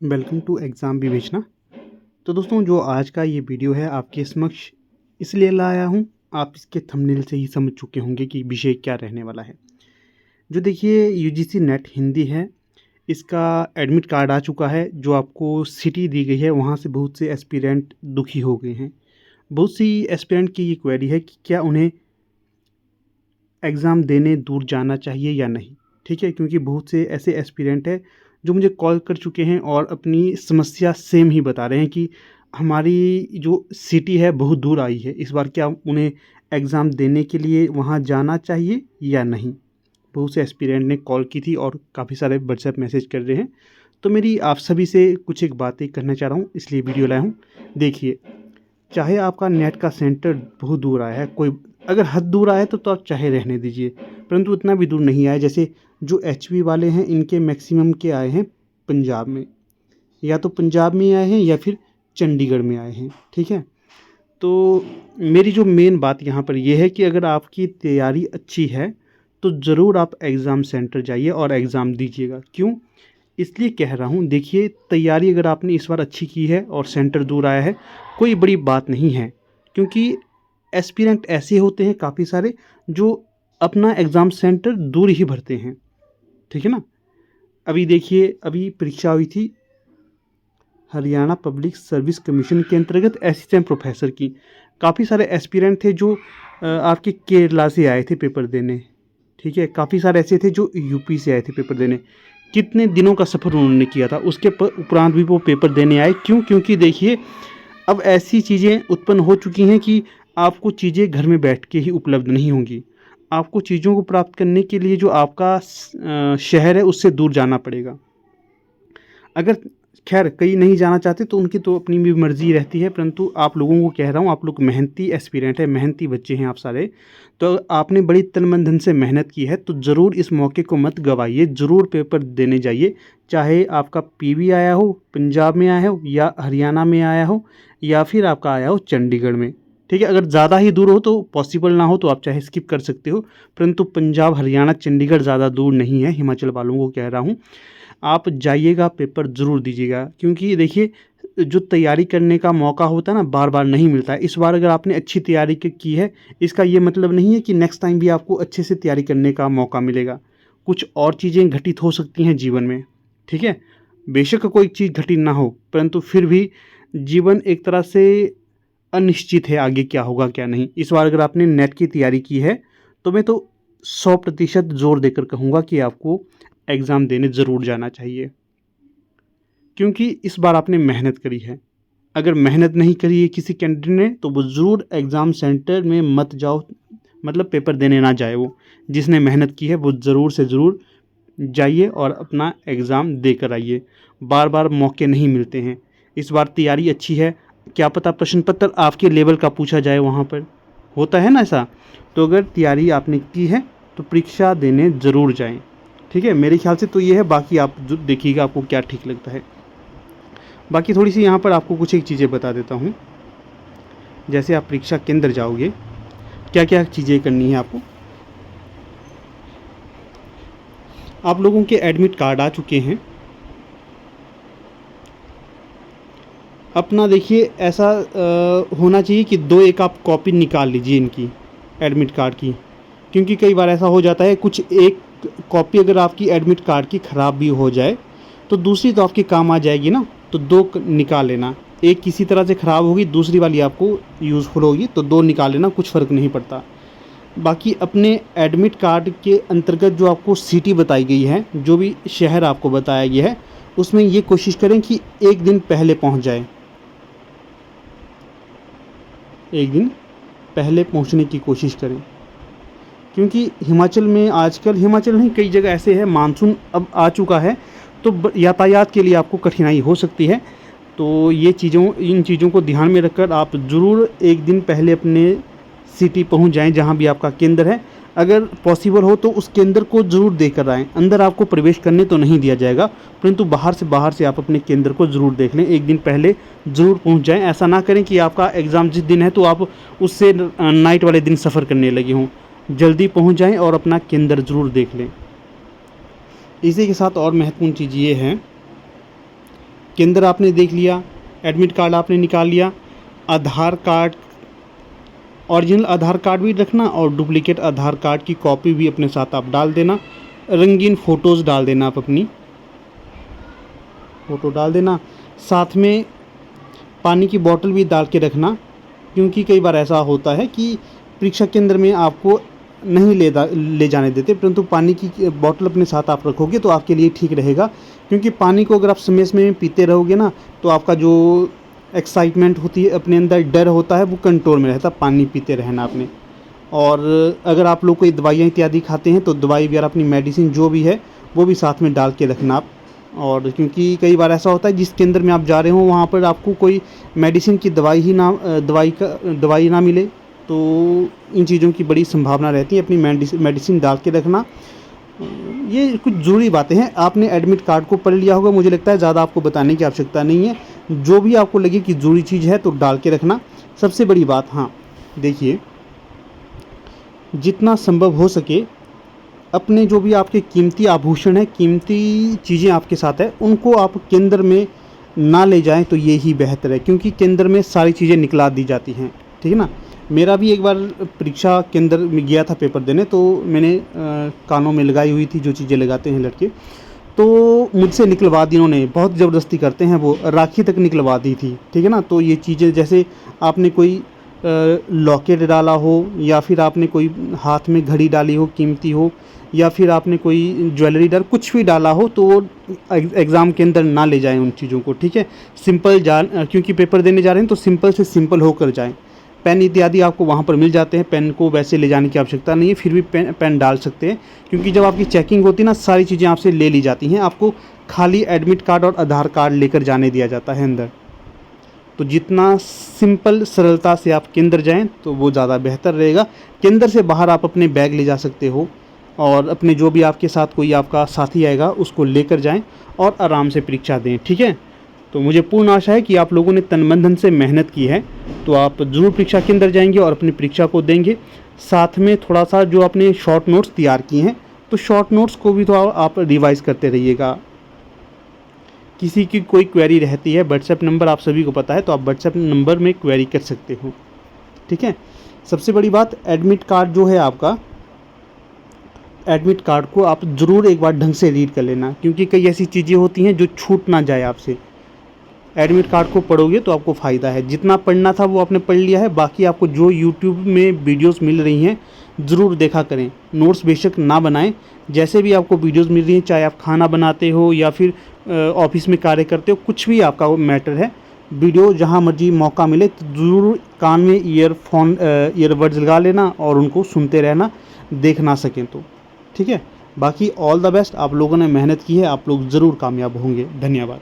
Welcome to exam विवेचना। तो दोस्तों, जो आज का ये वीडियो है आपके समक्ष इसलिए लाया हूँ, आप इसके थंबनेल से ही समझ चुके होंगे कि विषय क्या रहने वाला है। जो देखिए यूजीसी नेट हिंदी है, इसका एडमिट कार्ड आ चुका है। जो आपको सिटी दी गई है वहाँ से बहुत से एस्पिरेंट दुखी हो गए हैं। बहुत सी एस्पिरेंट की ये क्वेरी है कि क्या उन्हें एग्ज़ाम देने दूर जाना चाहिए या नहीं। ठीक है, क्योंकि बहुत से ऐसे एस्पिरेंट हैं जो मुझे कॉल कर चुके हैं और अपनी समस्या सेम ही बता रहे हैं कि हमारी जो सिटी है बहुत दूर आई है, इस बार क्या उन्हें एग्ज़ाम देने के लिए वहाँ जाना चाहिए या नहीं। बहुत से एस्पिरेंट ने कॉल की थी और काफ़ी सारे व्हाट्सएप मैसेज कर रहे हैं। तो मेरी आप सभी से कुछ एक बातें करना चाह रहा हूँ, इसलिए वीडियो लाया हूँ। देखिए, चाहे आपका नेट का सेंटर बहुत दूर आया है, कोई अगर हद दूर आया तो आप चाहे रहने दीजिए, परंतु इतना भी दूर नहीं आया। जैसे जो एचवी वाले हैं, इनके मैक्सिमम के आए हैं पंजाब में, या तो पंजाब में आए हैं या फिर चंडीगढ़ में आए हैं। ठीक है, तो मेरी जो मेन बात यहाँ पर यह है कि अगर आपकी तैयारी अच्छी है तो ज़रूर आप एग्ज़ाम सेंटर जाइए और एग्ज़ाम दीजिएगा। क्यों, इसलिए कह रहा हूँ, देखिए तैयारी अगर आपने इस बार अच्छी की है और सेंटर दूर आया है, कोई बड़ी बात नहीं है। क्योंकि एस्पिरेंट ऐसे होते हैं काफ़ी सारे जो अपना एग्ज़ाम सेंटर दूर ही भरते हैं। ठीक है ना। अभी देखिए, अभी परीक्षा हुई थी हरियाणा पब्लिक सर्विस कमीशन के अंतर्गत असिस्टेंट प्रोफेसर की। काफ़ी सारे एस्पिरेंट थे जो आपके केरला से आए थे पेपर देने। ठीक है, काफ़ी सारे ऐसे थे जो यूपी से आए थे पेपर देने। कितने दिनों का सफ़र उन्होंने किया था, उसके उपरांत भी वो पेपर देने आए। क्यों? क्योंकि देखिए अब ऐसी चीज़ें उत्पन्न हो चुकी हैं कि आपको चीज़ें घर में बैठ के ही उपलब्ध नहीं होंगी। आपको चीज़ों को प्राप्त करने के लिए जो आपका शहर है उससे दूर जाना पड़ेगा। अगर खैर कई नहीं जाना चाहते तो उनकी तो अपनी भी मर्ज़ी रहती है, परंतु आप लोगों को कह रहा हूँ, आप लोग मेहनती एस्पिरेंट है, मेहनती बच्चे हैं आप सारे। तो आपने बड़ी तन मन धन से मेहनत की है, तो ज़रूर इस मौके को मत गवाइए, ज़रूर पेपर देने जाइए। चाहे आपका पीवी आया हो, पंजाब में आया हो, या हरियाणा में आया हो, या फिर आपका आया हो चंडीगढ़ में। ठीक है, अगर ज़्यादा ही दूर हो तो पॉसिबल ना हो तो आप चाहे स्किप कर सकते हो, परंतु पंजाब, हरियाणा, चंडीगढ़ ज़्यादा दूर नहीं है। हिमाचल वालों को कह रहा हूँ, आप जाइएगा, पेपर ज़रूर दीजिएगा। क्योंकि देखिए जो तैयारी करने का मौका होता है ना, बार बार नहीं मिलता है। इस बार अगर आपने अच्छी तैयारी की है, इसका ये मतलब नहीं है कि नेक्स्ट टाइम भी आपको अच्छे से तैयारी करने का मौका मिलेगा। कुछ और चीज़ें घटित हो सकती हैं जीवन में। ठीक है, बेशक कोई चीज़ घटित ना हो, परंतु फिर भी जीवन एक तरह से अनिश्चित है, आगे क्या होगा क्या नहीं। इस बार अगर आपने नेट की तैयारी की है तो मैं तो 100% जोर देकर कहूँगा कि आपको एग्ज़ाम देने ज़रूर जाना चाहिए। क्योंकि इस बार आपने मेहनत करी है। अगर मेहनत नहीं करी है किसी कैंडिडेट ने तो वो ज़रूर एग्ज़ाम सेंटर में मत जाओ, मतलब पेपर देने ना जाए। वो जिसने मेहनत की है वो ज़रूर से ज़रूर जाइए और अपना एग्ज़ाम दे कर आइए। बार बार मौके नहीं मिलते हैं। इस बार तैयारी अच्छी है, क्या पता प्रश्न पत्र आपके लेवल का पूछा जाए, वहाँ पर होता है ना ऐसा। तो अगर तैयारी आपने की है तो परीक्षा देने ज़रूर जाएं। ठीक है, मेरे ख्याल से तो ये है, बाकी आप जो देखिएगा आपको क्या ठीक लगता है। बाकी थोड़ी सी यहाँ पर आपको कुछ एक चीज़ें बता देता हूँ। जैसे आप परीक्षा केंद्र जाओगे, क्या क्या चीज़ें करनी है आपको। आप लोगों के एडमिट कार्ड आ चुके हैं। अपना देखिए ऐसा होना चाहिए कि एक आप कॉपी निकाल लीजिए इनकी, एडमिट कार्ड की। क्योंकि कई बार ऐसा हो जाता है, कुछ एक कॉपी अगर आपकी एडमिट कार्ड की ख़राब भी हो जाए तो दूसरी तो आपके काम आ जाएगी ना। तो निकाल लेना। एक किसी तरह से ख़राब होगी, दूसरी वाली आपको यूज़फुल होगी, तो 2 निकाल लेना, कुछ फ़र्क नहीं पड़ता। बाकी अपने एडमिट कार्ड के अंतर्गत जो आपको सिटी बताई गई है, जो भी शहर आपको बताया गया है, उसमें ये कोशिश करें कि एक दिन पहले पहुंच जाए। एक दिन पहले पहुंचने की कोशिश करें। क्योंकि हिमाचल में आजकल, हिमाचल नहीं कई जगह ऐसे है, मानसून अब आ चुका है तो यातायात के लिए आपको कठिनाई हो सकती है। तो इन चीज़ों को ध्यान में रखकर आप ज़रूर एक दिन पहले अपने सिटी पहुंच जाएं, जहां भी आपका केंद्र है। अगर पॉसिबल हो तो उस केंद्र को ज़रूर देकर आएँ। अंदर आपको प्रवेश करने तो नहीं दिया जाएगा, परंतु बाहर से आप अपने केंद्र को ज़रूर देख लें। एक दिन पहले ज़रूर पहुंच जाएं। ऐसा ना करें कि आपका एग्ज़ाम जिस दिन है तो आप उससे नाइट वाले दिन सफ़र करने लगे हों। जल्दी पहुंच जाएं और अपना केंद्र ज़रूर देख लें। इसी के साथ और महत्वपूर्ण चीज़ ये है केंद्र आपने देख लिया, एडमिट कार्ड आपने निकाल लिया, आधार कार्ड, ओरिजिनल आधार कार्ड भी रखना और डुप्लीकेट आधार कार्ड की कॉपी भी अपने साथ आप डाल देना, रंगीन फ़ोटोज़ डाल देना, आप अपनी फ़ोटो डाल देना, साथ में पानी की बोतल भी डाल के रखना, क्योंकि कई बार ऐसा होता है कि परीक्षा केंद्र में आपको नहीं ले जाने देते, परंतु पानी की बोतल अपने साथ आप रखोगे तो आपके लिए ठीक रहेगा, क्योंकि पानी को अगर आप समय समय में पीते रहोगे ना तो आपका जो एक्साइटमेंट होती है, अपने अंदर डर होता है, वो कंट्रोल में रहता है। पानी पीते रहना आपने। और अगर आप लोग कोई दवाइयाँ इत्यादि खाते हैं तो दवाई वगैरह अपनी मेडिसिन जो भी है वो भी साथ में डाल के रखना आप। और क्योंकि कई बार ऐसा होता है जिस केंद्र में आप जा रहे हो वहाँ पर आपको कोई मेडिसिन की दवाई ना मिले, तो इन चीज़ों की बड़ी संभावना रहती है। अपनी मेडिसिन डाल के रखना। ये कुछ ज़रूरी बातें हैं। आपने एडमिट कार्ड को पढ़ लिया होगा, मुझे लगता है ज़्यादा आपको बताने की आवश्यकता नहीं है। जो भी आपको लगे कि ज़रूरी चीज़ है तो डाल के रखना। सबसे बड़ी बात, हाँ देखिए, जितना संभव हो सके अपने जो भी आपके कीमती आभूषण है, कीमती चीज़ें आपके साथ है, उनको आप केंद्र में ना ले जाएं तो ये ही बेहतर है, क्योंकि केंद्र में सारी चीज़ें निकला दी जाती हैं। ठीक है ना। मेरा भी एक बार परीक्षा केंद्र में गया था पेपर देने, तो मैंने कानों में लगाई हुई थी जो चीज़ें लगाते हैं लड़के, तो मुझसे निकलवा दी उन्होंने। बहुत ज़बरदस्ती करते हैं वो, राखी तक निकलवा दी थी। ठीक है ना। तो ये चीज़ें, जैसे आपने कोई लॉकेट डाला हो, या फिर आपने कोई हाथ में घड़ी डाली हो कीमती हो, या फिर आपने कोई ज्वेलरी डाल, कुछ भी डाला हो, तो वो एग्ज़ाम के अंदर ना ले जाएं उन चीज़ों को। ठीक है। सिंपल क्योंकि पेपर देने जा रहे हैं तो सिंपल से सिंपल होकर जाएं। पेन इत्यादि आपको वहाँ पर मिल जाते हैं, पेन को वैसे ले जाने की आवश्यकता नहीं है, फिर भी पेन डाल सकते हैं, क्योंकि जब आपकी चेकिंग होती है ना, सारी चीज़ें आपसे ले ली जाती हैं। आपको खाली एडमिट कार्ड और आधार कार्ड लेकर जाने दिया जाता है अंदर। तो जितना सिंपल सरलता से आप केंद्र जाएं तो वो ज़्यादा बेहतर रहेगा। केंद्र से बाहर आप अपने बैग ले जा सकते हो, और अपने जो भी आपके साथ कोई आपका साथी आएगा उसको लेकर जाएं और आराम से परीक्षा दें। ठीक है। तो मुझे पूर्ण आशा है कि आप लोगों ने तन मन धन से मेहनत की है, तो आप ज़रूर परीक्षा के अंदर जाएंगे और अपनी परीक्षा को देंगे। साथ में थोड़ा सा जो आपने शॉर्ट नोट्स तैयार किए हैं, तो शॉर्ट नोट्स को भी तो आप रिवाइज़ करते रहिएगा। किसी की कोई क्वेरी रहती है, व्हाट्सएप नंबर आप सभी को पता है, तो आप व्हाट्सएप नंबर में क्वेरी कर सकते हो। ठीक है। सबसे बड़ी बात, एडमिट कार्ड जो है आपका, एडमिट कार्ड को आप ज़रूर एक बार ढंग से रीड कर लेना, क्योंकि कई ऐसी चीज़ें होती हैं जो छूट ना जाए आपसे। एडमिट कार्ड को पढ़ोगे तो आपको फ़ायदा है। जितना पढ़ना था वो आपने पढ़ लिया है, बाकी आपको जो यूट्यूब में वीडियोस मिल रही हैं ज़रूर देखा करें। नोट्स बेशक ना बनाएं, जैसे भी आपको वीडियोस मिल रही हैं, चाहे आप खाना बनाते हो या फिर ऑफिस में कार्य करते हो, कुछ भी आपका वो मैटर है, वीडियो जहाँ मर्जी मौका मिले तो ज़रूर कान में ईयरबड्स लगा लेना और उनको सुनते रहना, देख ना सकें तो। ठीक है। बाकी ऑल द बेस्ट। आप लोगों ने मेहनत की है, आप लोग ज़रूर कामयाब होंगे। धन्यवाद।